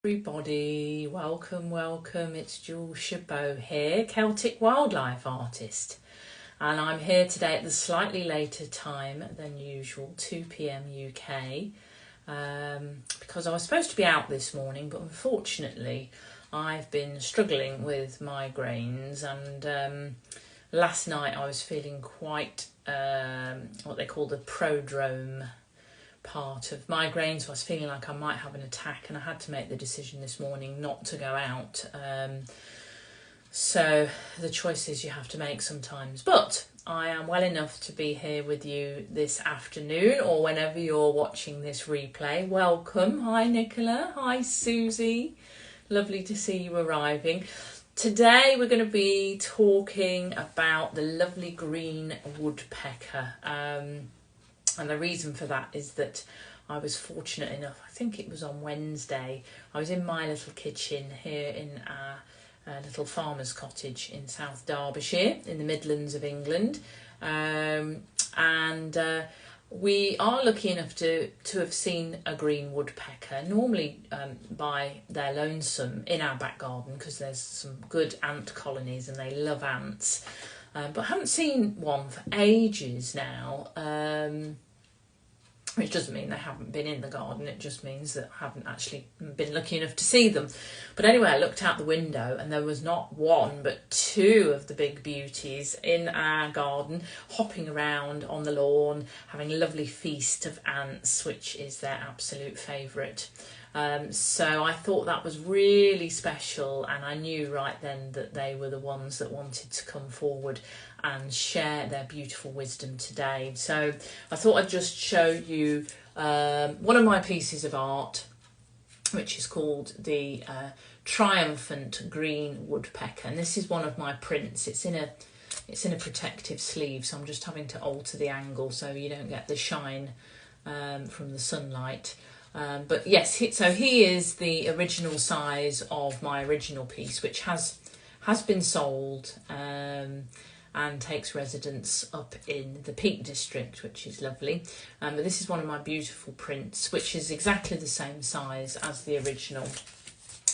Everybody, welcome, it's Jules Chabot here, Celtic wildlife artist, and I'm here today at the slightly later time than usual, 2 p.m. UK, because I was supposed to be out this morning, but unfortunately I've been struggling with migraines, and last night I was feeling quite what they call the prodrome part of migraine, so I was feeling like I might have an attack, and I had to make the decision this morning not to go out. So the choices you have to make sometimes, but I am well enough to be here with you this afternoon, or whenever you're watching this replay. Welcome. Hi Nicola, hi Susie, lovely to see you arriving. Today we're going to be talking about the lovely green woodpecker. And the reason for that is that I was fortunate enough, I think it was on Wednesday, I was in my little kitchen here in our little farmer's cottage in South Derbyshire, in the Midlands of England. We are lucky enough to have seen a green woodpecker, normally by their lonesome in our back garden, because there's some good ant colonies and they love ants. But I haven't seen one for ages now, which doesn't mean they haven't been in the garden, it just means that I haven't actually been lucky enough to see them. But anyway, I looked out the window and there was not one but two of the big beauties in our garden, hopping around on the lawn, having a lovely feast of ants, which is their absolute favourite. So I thought that was really special, and I knew right then that they were the ones that wanted to come forward and share their beautiful wisdom today. So I thought I'd just show you one of my pieces of art, which is called the Triumphant Green Woodpecker, and this is one of my prints. It's in a protective sleeve, so I'm just having to alter the angle so you don't get the shine from the sunlight. But yes, so he is the original size of my original piece, which has been sold and takes residence up in the Peak District, which is lovely. But this is one of my beautiful prints, which is exactly the same size as the original.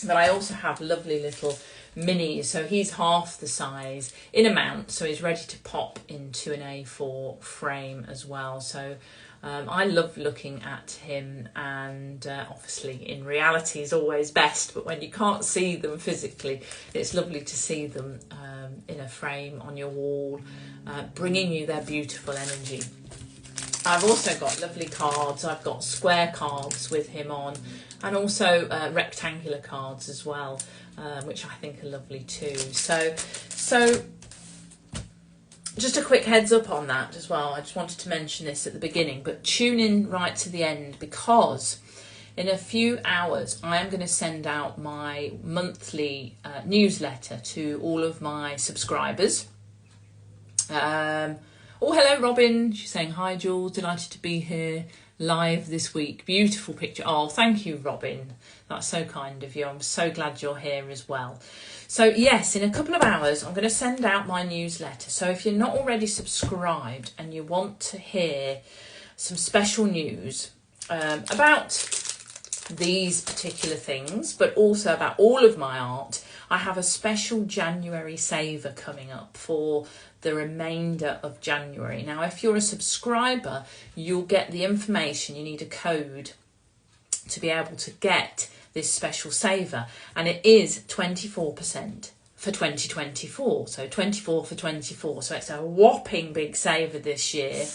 But I also have lovely little minis, so he's half the size in a mount, so he's ready to pop into an A4 frame as well. So I love looking at him, and obviously in reality is always best, but when you can't see them physically, it's lovely to see them in a frame on your wall, bringing you their beautiful energy. I've also got lovely cards. I've got square cards with him on, and also rectangular cards as well, which I think are lovely too. So just a quick heads up on that as well. I just wanted to mention this at the beginning, but tune in right to the end, because in a few hours I am going to send out my monthly newsletter to all of my subscribers. Oh, hello Robin, she's saying hi Jules, delighted to be here live this week. Beautiful picture. Oh, thank you Robin, that's so kind of you. I'm so glad you're here as well. So yes, in a couple of hours I'm going to send out my newsletter, so if you're not already subscribed and you want to hear some special news about these particular things, but also about all of my art, I have a special January saver coming up for the remainder of January. Now, if you're a subscriber, you'll get the information. You need a code to be able to get this special saver, and it is 24% for 2024. So 24 for 24. So it's a whopping big saver this year.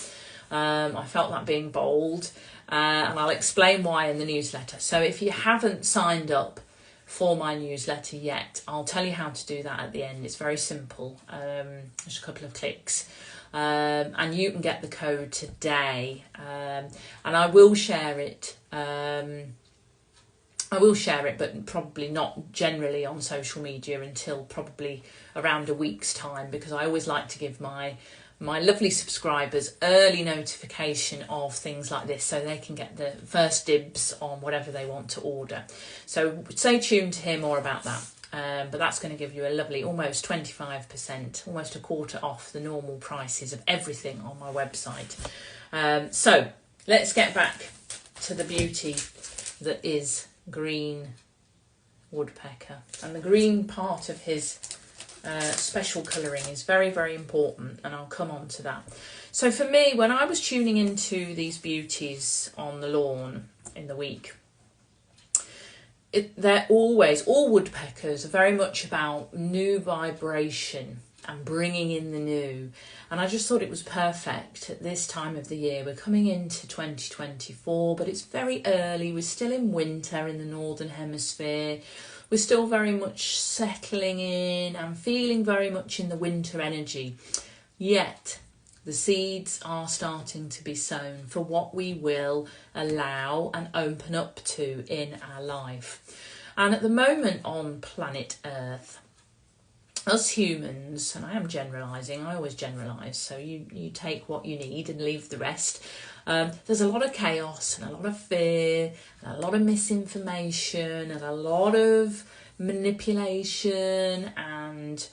I felt that being bold, and I'll explain why in the newsletter. So if you haven't signed up for my newsletter yet, I'll tell you how to do that at the end. It's very simple, just a couple of clicks, and you can get the code today, and I will share it. But probably not generally on social media until probably around a week's time, because I always like to give my lovely subscribers early notification of things like this, so they can get the first dibs on whatever they want to order. So stay tuned to hear more about that. But that's going to give you a lovely almost 25%, almost a quarter off the normal prices of everything on my website. So let's get back to the beauty that is green woodpecker, and the green part of his special colouring is very, very important, and I'll come on to that. So for me, when I was tuning into these beauties on the lawn in the week, they're always, all woodpeckers are very much about new vibration and bringing in the new. And I just thought it was perfect at this time of the year. We're coming into 2024, but it's very early. We're still in winter in the Northern Hemisphere. We're still very much settling in and feeling very much in the winter energy. Yet the seeds are starting to be sown for what we will allow and open up to in our life. And at the moment on planet Earth, us humans, and I am generalising, I always generalise, so you take what you need and leave the rest. There's a lot of chaos and a lot of fear and a lot of misinformation and a lot of manipulation and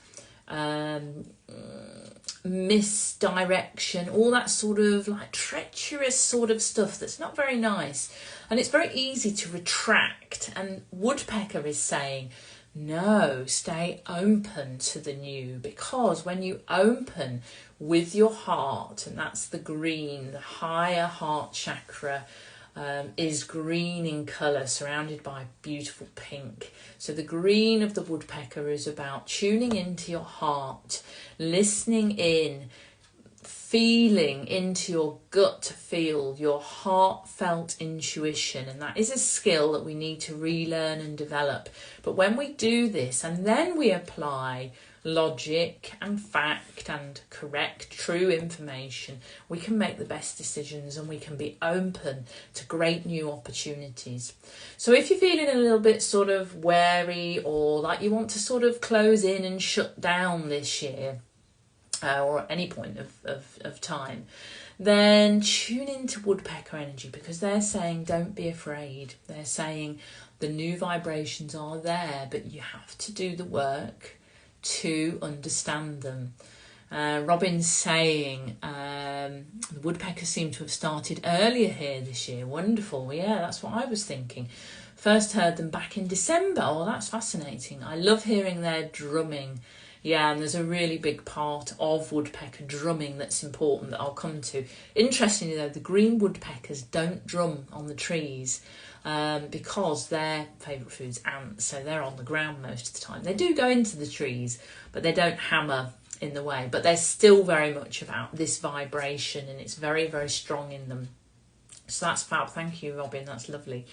misdirection, all that sort of like treacherous sort of stuff that's not very nice. And it's very easy to retract, and Woodpecker is saying, no, stay open to the new, because when you open with your heart, and that's the green, the higher heart chakra is green in colour, surrounded by beautiful pink. So the green of the woodpecker is about tuning into your heart, listening in, feeling into your gut feel, your heartfelt intuition. And that is a skill that we need to relearn and develop. But when we do this and then we apply logic and fact and correct, true information, we can make the best decisions and we can be open to great new opportunities. So if you're feeling a little bit sort of wary, or like you want to sort of close in and shut down this year, or at any point of time, then tune into woodpecker energy, because they're saying don't be afraid. They're saying the new vibrations are there, but you have to do the work to understand them. Robin's saying the woodpeckers seem to have started earlier here this year. Wonderful. Yeah, that's what I was thinking. First heard them back in December. Oh, that's fascinating. I love hearing their drumming. Yeah, and there's a really big part of woodpecker drumming that's important that I'll come to. Interestingly though, the green woodpeckers don't drum on the trees because their favourite food's ants, so they're on the ground most of the time. They do go into the trees, but they don't hammer in the way. But they're still very much about this vibration, and it's very, strong in them. So that's fab. Thank you, Robin. That's lovely.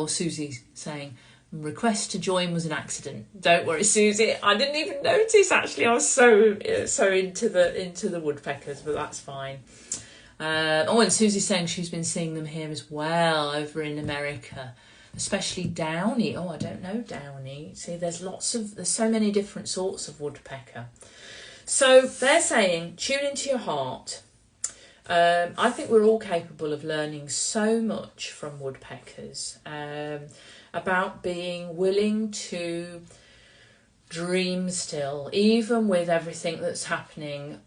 Susie's saying, request to join was an accident. Don't worry, Susie. I didn't even notice, actually. I was so into the woodpeckers, but that's fine. And Susie's saying she's been seeing them here as well over in America, especially downy. Oh, I don't know downy. See, there's so many different sorts of woodpecker. So they're saying tune into your heart. I think we're all capable of learning so much from woodpeckers. About being willing to dream still, even with everything that's happening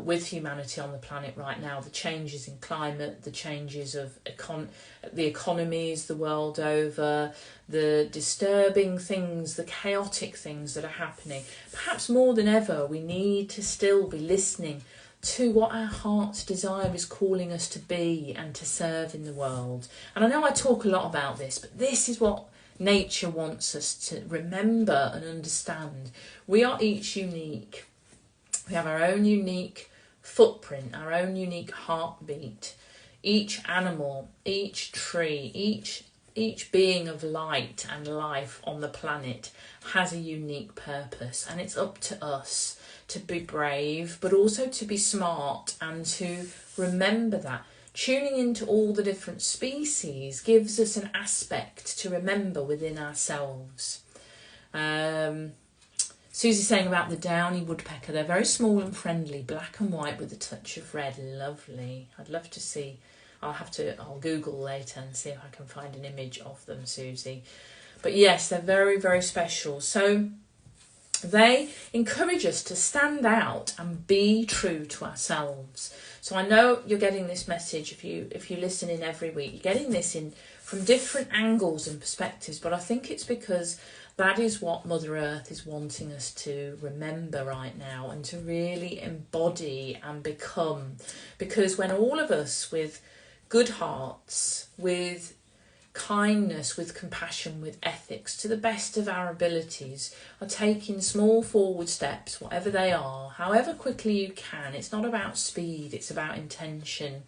with humanity on the planet right now, the changes in climate, the changes of the economies the world over, the disturbing things, the chaotic things that are happening. Perhaps more than ever, we need to still be listening to what our heart's desire is calling us to be and to serve in the world. And I know I talk a lot about this, but this is what nature wants us to remember and understand. We are each unique. We have our own unique footprint, our own unique heartbeat. Each animal, each tree, each being of light and life on the planet has a unique purpose, and it's up to us to be brave, but also to be smart and to remember that. Tuning into all the different species gives us an aspect to remember within ourselves. Susie's saying about the downy woodpecker, they're very small and friendly, black and white with a touch of red. Lovely. I'd love to see. I'll Google later and see if I can find an image of them, Susie. But yes, they're very, very special. So they encourage us to stand out and be true to ourselves. So I know you're getting this message if you listen in every week. You're getting this in from different angles and perspectives, but I think it's because that is what Mother Earth is wanting us to remember right now and to really embody and become. Because when all of us with good hearts, with kindness, with compassion, with ethics, to the best of our abilities, are taking small forward steps, whatever they are, however quickly you can. It's not about speed, it's about intention.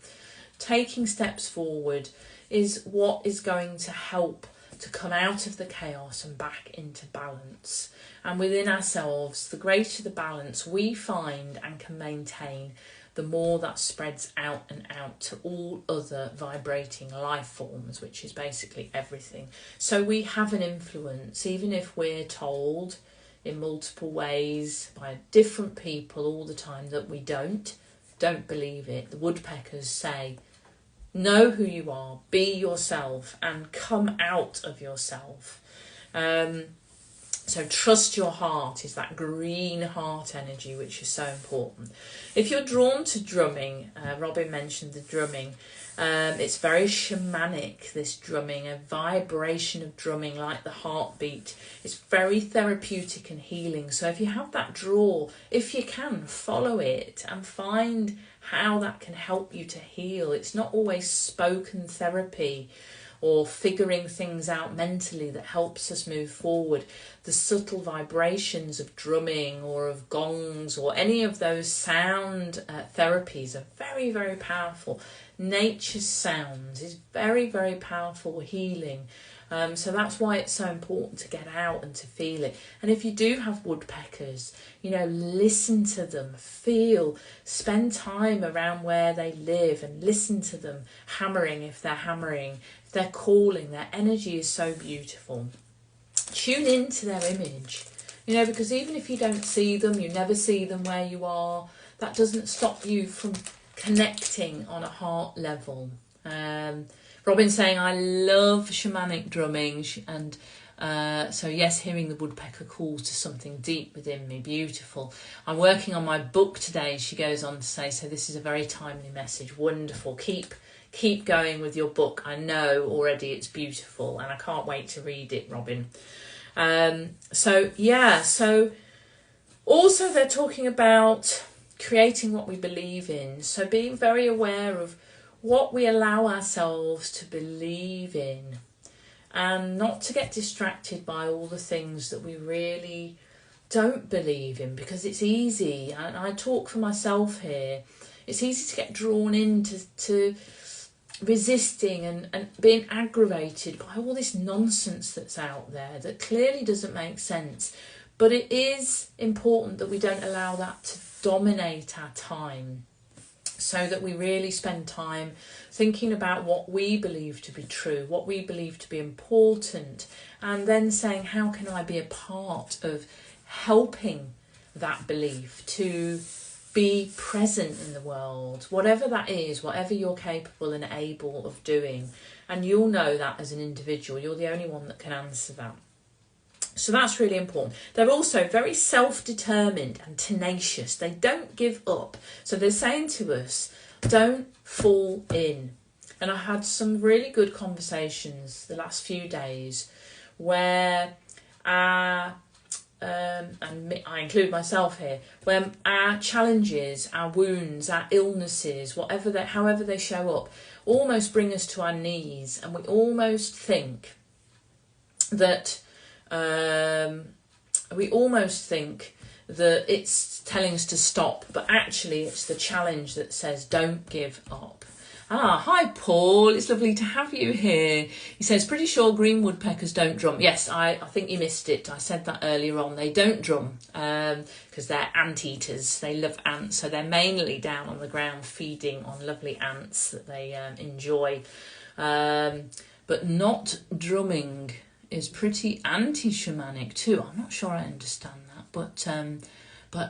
Taking steps forward is what is going to help to come out of the chaos and back into balance. And within ourselves, the greater the balance we find and can maintain, the more that spreads out and out to all other vibrating life forms, which is basically everything. So we have an influence, even if we're told in multiple ways by different people all the time that we don't believe it. The woodpeckers say, know who you are, be yourself, and come out of yourself. So trust your heart is that green heart energy, which is so important. If you're drawn to drumming, Robin mentioned the drumming. It's very shamanic, this drumming, a vibration of drumming like the heartbeat. It's very therapeutic and healing. So if you have that draw, if you can, follow it and find how that can help you to heal. It's not always spoken therapy or figuring things out mentally that helps us move forward. The subtle vibrations of drumming or of gongs or any of those sound therapies are very, very powerful. Nature's sounds is very, very powerful healing. So that's why it's so important to get out and to feel it. And if you do have woodpeckers, listen to them, feel, spend time around where they live and listen to them hammering if they're hammering, if they're calling. Their energy is so beautiful. Tune into their image, because even if you don't see them, you never see them where you are, that doesn't stop you from connecting on a heart level. Robin's saying, I love shamanic drumming, and so yes, hearing the woodpecker calls to something deep within me. Beautiful. I'm working on my book today, she goes on to say, so this is a very timely message. Wonderful. Keep going with your book. I know already it's beautiful and I can't wait to read it, Robin. So also they're talking about creating what we believe in. So being very aware of what we allow ourselves to believe in and not to get distracted by all the things that we really don't believe in, because it's easy, and I talk for myself here, it's easy to get drawn into resisting and being aggravated by all this nonsense that's out there that clearly doesn't make sense. But it is important that we don't allow that to dominate our time, so that we really spend time thinking about what we believe to be true, what we believe to be important, and then saying, how can I be a part of helping that belief to be present in the world, whatever that is, whatever you're capable and able of doing. And you'll know that as an individual, you're the only one that can answer that. So that's really important. They're also very self-determined and tenacious. They don't give up. So they're saying to us, don't fall in. And I had some really good conversations the last few days where and I include myself here, where our challenges, our wounds, our illnesses, however they show up, almost bring us to our knees, and we almost think that it's telling us to stop, but actually it's the challenge that says don't give up. Hi Paul, it's lovely to have you here. He says, pretty sure green woodpeckers don't drum. Yes, I think you missed it. I said that earlier on. They don't drum because they're anteaters. They love ants, so they're mainly down on the ground feeding on lovely ants that they enjoy. But not drumming is pretty anti-shamanic too. I'm not sure I understand that, but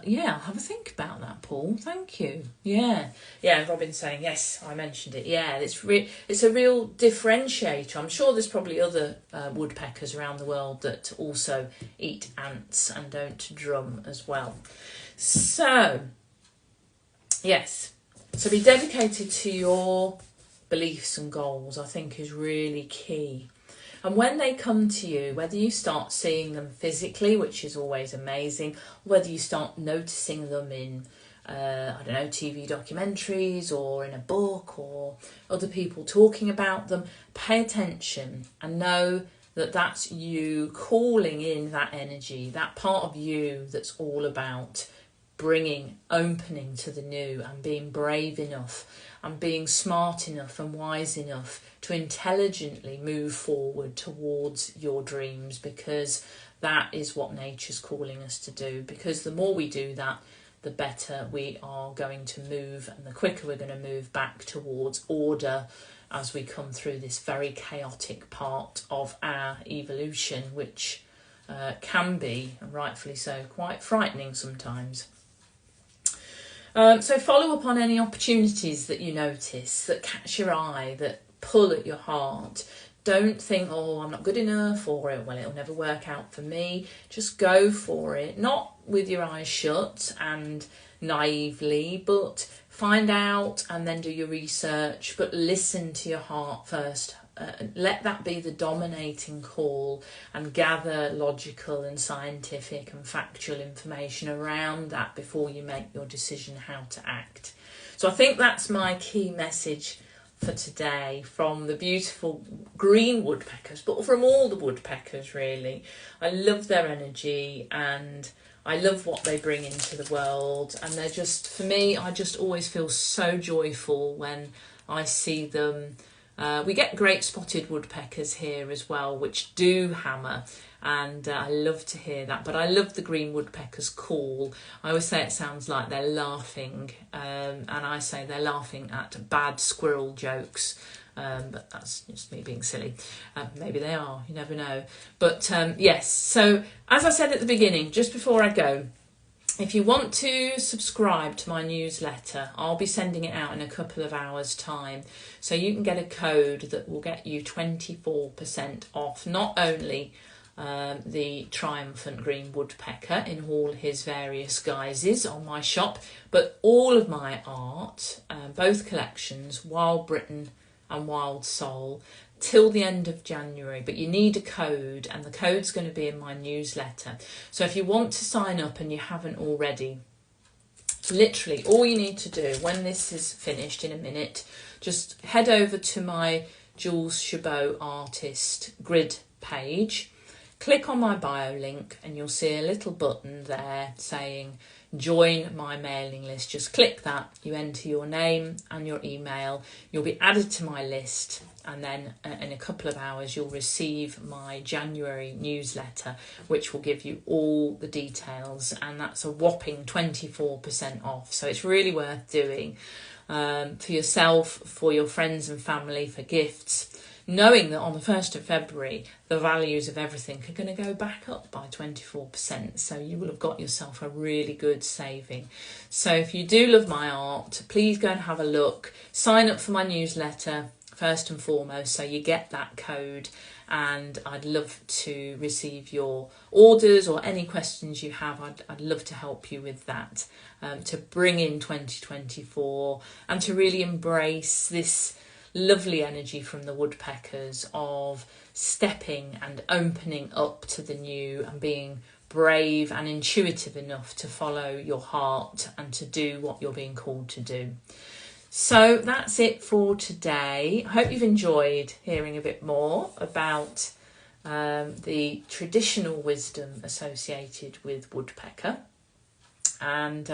yeah, I'll have a think about that, Paul. Thank you. Yeah. And Robin's saying, yes, I mentioned it. Yeah, it's a real differentiator. I'm sure there's probably other woodpeckers around the world that also eat ants and don't drum as well. So, yes. So be dedicated to your beliefs and goals, I think is really key. And when they come to you, whether you start seeing them physically, which is always amazing, whether you start noticing them in, I don't know, TV documentaries or in a book or other people talking about them, pay attention and know that that's you calling in that energy, that part of you that's all about bringing, opening to the new and being brave enough and being smart enough and wise enough to intelligently move forward towards your dreams, because that is what nature's calling us to do. Because the more we do that, the better we are going to move and the quicker we're going to move back towards order as we come through this very chaotic part of our evolution, which can be, and rightfully so, quite frightening sometimes. So follow up on any opportunities that you notice, that catch your eye, that pull at your heart. Don't think, oh, I'm not good enough, or, well, it'll never work out for me. Just go for it, not with your eyes shut and naively, but find out and then do your research, but listen to your heart first. Let that be the dominating call and gather logical and scientific and factual information around that before you make your decision how to act. So I think that's my key message for today from the beautiful green woodpeckers, but from all the woodpeckers really. I love their energy and I love what they bring into the world, and they're just, for me, I just always feel so joyful when I see them. We get great spotted woodpeckers here as well, which do hammer, and I love to hear that. But I love the green woodpecker's call. I always say it sounds like they're laughing, and I say they're laughing at bad squirrel jokes. But that's just me being silly. Maybe they are, you never know. But yes, so as I said at the beginning, just before I go, if you want to subscribe to my newsletter, I'll be sending it out in a couple of hours' time. So you can get a code that will get you 24% off, not only the triumphant green woodpecker in all his various guises on my shop, but all of my art, both collections, Wild Britain and Wild Soul, till the end of January. But you need a code, and the code's going to be in my newsletter. So if you want to sign up and you haven't already, literally all you need to do when this is finished in a minute, just head over to my Jules Chabot artist grid page, click on my bio link, and you'll see a little button there saying join my mailing list. Just click that, you enter your name and your email, you'll be added to my list, and then in a couple of hours you'll receive my January newsletter, which will give you all the details, and that's a whopping 24% off. So it's really worth doing for yourself, for your friends and family, for gifts, knowing that on the 1st of February the values of everything are going to go back up by 24%, so you will have got yourself a really good saving. So if you do love my art, please go and have a look, sign up for my newsletter first and foremost so you get that code, and I'd love to receive your orders or any questions you have. I'd love to help you with that, to bring in 2024 and to really embrace this lovely energy from the woodpeckers of stepping and opening up to the new and being brave and intuitive enough to follow your heart and to do what you're being called to do. So that's it for today. I hope you've enjoyed hearing a bit more about the traditional wisdom associated with woodpecker. And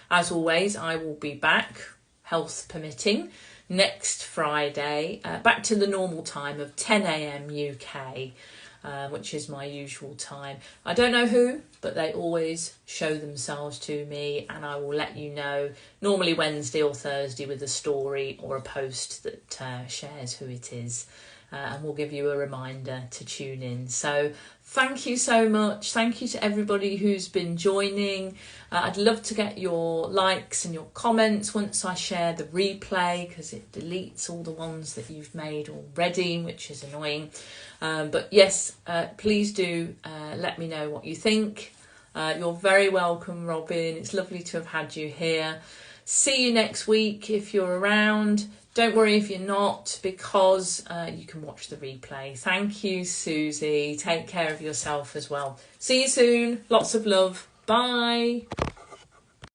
as always, I will be back, health permitting, next Friday, back to the normal time of 10 a.m. UK, which is my usual time. I don't know who, but they always show themselves to me, and I will let you know, normally Wednesday or Thursday, with a story or a post that shares who it is, and we'll give you a reminder to tune in. So thank you so much. Thank you to everybody who's been joining. I'd love to get your likes and your comments once I share the replay, because it deletes all the ones that you've made already, which is annoying. But yes, please do let me know what you think. You're very welcome, Robin. It's lovely to have had you here. See you next week if you're around. Don't worry if you're not, because you can watch the replay. Thank you, Susie. Take care of yourself as well. See you soon. Lots of love. Bye.